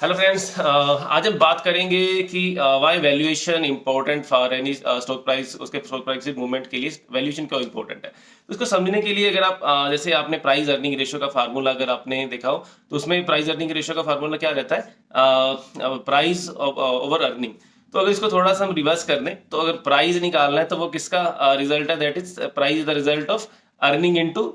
Hello friends, आज हम बात करेंगे कि why valuation important for any stock price. उसके स्टॉक प्राइस मूवमेंट के लिए वैल्यूएशन क्यों इंपॉर्टेंट है। तो इसको समझने के लिए अगर आप जैसे आपने प्राइस अर्निंग रेशियो का फार्मूला अगर आपने देखा हो तो उसमें प्राइस अर्निंग रेशियो का फार्मूला क्या रहता है, प्राइस ओवर अर्निंग। तो अगर इसको थोड़ा सा हम रिवर्स कर दें तो अगर प्राइस निकालना है तो वो किसका रिजल्ट है, that is price is the result of earning into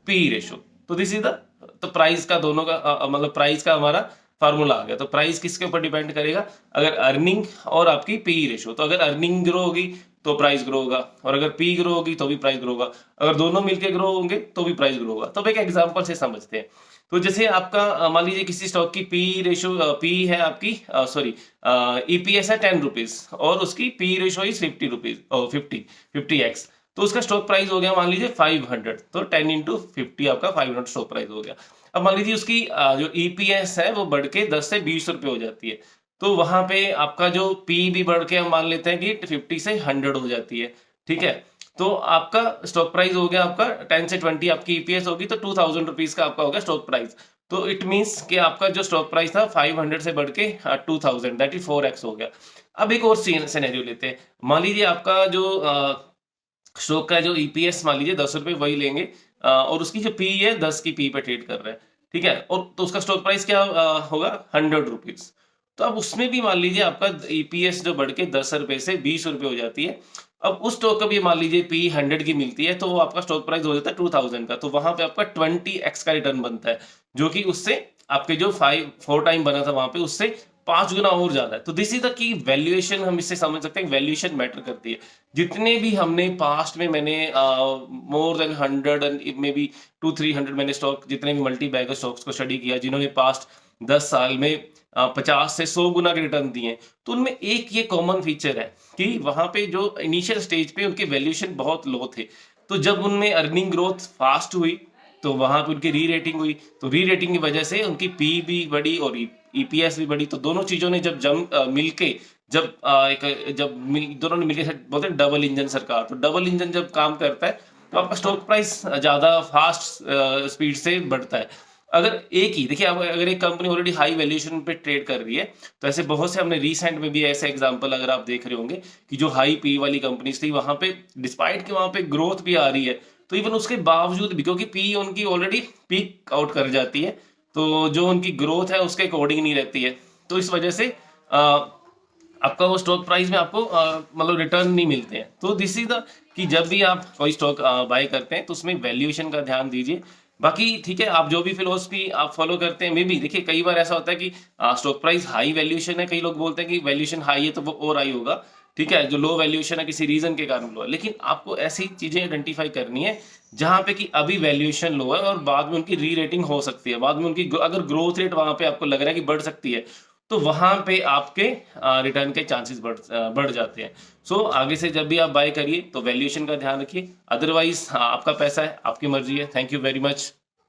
P ratio. तो दिस इज द तो प्राइस का दोनों का मतलब प्राइस का हमारा फार्मूला आ गया। तो प्राइस किसके ऊपर डिपेंड करेगा, अगर अर्निंग और आपकी पी रेशियो। तो अगर अर्निंग ग्रो होगी तो प्राइस ग्रो होगा, और अगर पी ग्रो होगी तो भी प्राइस ग्रो होगा, अगर दोनों मिलके ग्रो होंगे तो भी प्राइस ग्रो होगा। तो अब एक एग्जांपल से समझते हैं। तो जैसे आपका मान लीजिए किसी स्टॉक की पी रेशियो पी है आपकी सॉरी ईपीएस है 10 रुपीज और उसकी P ratio is 50 rupees 50x। तो उसका स्टॉक प्राइस हो गया मान लीजिए 500। तो 10 इंटू 50 आपका 500 स्टॉक प्राइस हो गया। अब मान लीजिए उसकी जो ईपीएस है वो बढ़ के 10 से 20 रुपए हो जाती है। तो वहां पे आपका जो पी भी बढ़ के हम मान लेते हैं कि 50 से 100 हो जाती है। ठीक है। तो आपका स्टॉक प्राइस हो गया आपका 10 से 20 आपकी ईपीएस होगी तो 2000 रुपीज का आपका हो गया स्टॉक प्राइस। तो इट मीन्स कि आपका जो स्टॉक प्राइस था 500 से बढ़ के 2000, दैट इज 4x हो गया। अब एक और सिनेरियो लेते हैं। मान लीजिए आपका जो स्टॉक का जो ईपीएस मान लीजिए 10 रुपए वही लेंगे, और उसकी जो पी है 10 की पी पे ट्रेड कर रहा है। ठीक है। और तो उसका स्टॉक प्राइस क्या होगा 100 रुपीज। तो अब उसमें भी मान लीजिए आपका ईपीएस जो बढ़ के 10 रुपए से 20 रुपए हो जाती है। अब उस स्टॉक का भी मान लीजिए पी 100 की मिलती है तो वो आपका स्टॉक प्राइस हो जाता है 2000 का। तो वहां पे आपका 20x का रिटर्न बनता है, जो कि उससे आपके जो 4 टाइम बना था वहां पे उससे 5 गुना और ज्यादा है। तो this is the key valuation, हम इससे समझ सकते हैं वैल्यूएशन मैटर करती है। जितने भी हमने पास्ट में मैंने more than 100 and may be 200-300 मैंने स्टॉक जितने भी मल्टी बैगर स्टॉक्स को स्टडी किया जिन्होंने पास्ट 10 साल में 50 से 100 गुना के रिटर्न दिए हैं, तो उनमें एक ये कॉमन फीचर है कि वहां पे जो इनिशियल स्टेज पे उनके वैल्यूएशन बहुत लो थे। तो जब उनमें अर्निंग ग्रोथ फास्ट हुई तो वहां पे उनकी री रेटिंग हुई। तो री रेटिंग की वजह से उनकी पी भी बढ़ी और ईपीएस भी बढ़ी। तो दोनों चीजों ने जब मिलके जब दोनों ने मिलकर बोलते हैं डबल इंजन सरकार। तो डबल इंजन जब काम करता है तो आपका स्टॉक प्राइस ज्यादा फास्ट स्पीड से बढ़ता है। अगर एक ही देखिए, अगर एक कंपनी ऑलरेडी हाई वैल्यूएशन पे ट्रेड कर रही है तो ऐसे बहुत से हमने रिसेंट में भी ऐसे एग्जांपल अगर आप देख रहे होंगे कि जो हाई पी वाली कंपनीज थी वहां पे डिस्पाइट कि वहां पे ग्रोथ भी आ रही है तो इवन उसके बावजूद भी, क्योंकि पी उनकी ऑलरेडी पीक आउट कर जाती है, तो जो उनकी ग्रोथ है उसके अकॉर्डिंग नहीं रहती है। तो इस वजह से आपका वो स्टॉक प्राइस में आपको मतलब रिटर्न नहीं मिलते हैं। तो दिस इज द कि जब भी आप कोई स्टॉक बाय करते हैं तो उसमें वैल्यूएशन का ध्यान दीजिए। बाकी ठीक है, आप जो भी फिलोसफी आप फॉलो करते हैं, मे बी देखिए कई बार ऐसा होता है कि स्टॉक प्राइस हाई वैल्यूएशन है, कई लोग बोलते हैं कि वैल्यूएशन हाई है तो वो और हाई होगा। ठीक है, जो लो वैल्यूएशन है किसी रीजन के कारण लो है, लेकिन आपको ऐसी चीजें आइडेंटिफाई करनी है जहां पे कि अभी वैल्यूएशन लो है और बाद में उनकी री रेटिंग हो सकती है, बाद में उनकी अगर ग्रोथ रेट वहां पे आपको लग रहा है कि बढ़ सकती है तो वहां पे आपके रिटर्न के चांसेस बढ़ जाते हैं। सो आगे से जब भी आप बाय करिए तो वैल्यूएशन का ध्यान रखिए। अदरवाइज आपका पैसा है, आपकी मर्जी है। Thank you very much.